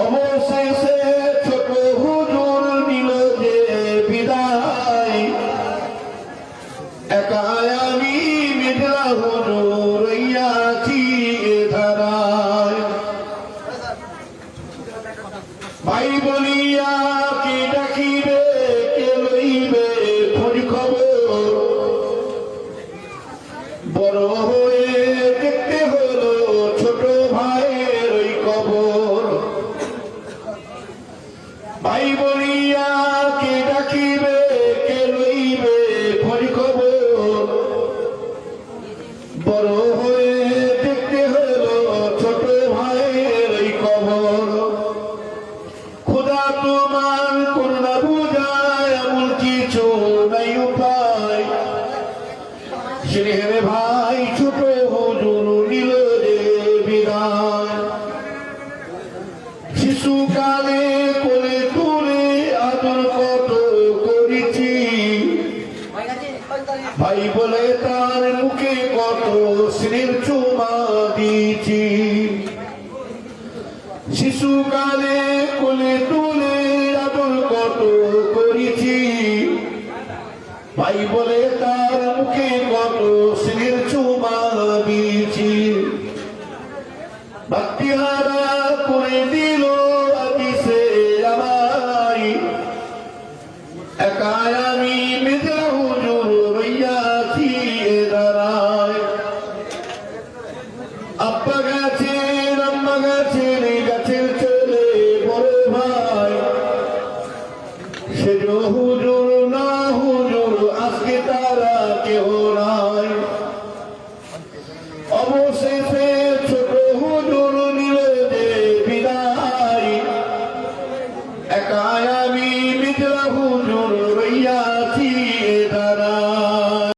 অবশেষে ছোট হুজুর নিল যে বিদায়, একা আমি মির্জা হুজুর রইয়াছি এ ধারায়। ভাই বলিয়া কে ডাকিবে, কে লইবে খোঁজ খবর, বড় হয়ে দেখতে হলো ছোট ভাইয়ের ওই কবর। ভাই বলিয়া কে ডাকিবে, কে লইবে খোঁজ খবর, বড় হয়ে দেখতে হলো ছোট ভাইয়ের ওই কবর। খোদা তোমার করুণা বুঝায়, এমন কিছু নাই উপায়, সেরে ভাই ছোট হুজুর নিল যে বিদায়। শিশুকালে কোলে তুলে আদর কত করেছি, ভাই বলে তার মুখে কত স্নেহের চুমা দিয়েছি। শিশুকালে কোলে তুলে আদর কত করেছি, ভাই বলে তার মুখে কত স্নেহের চুমা দিয়েছি। ভক্তিহারা করে দিল আদি সে আমায়, একা আমি মির্জা হুজুর রইয়াছি এ ধারায়। আব্বা গাছের আম্মা গাছের গাছের ছেলে বড় ভাই, সেজ হুজুর না হুজুর আজকে তারা কেউ নাই। অবশেষে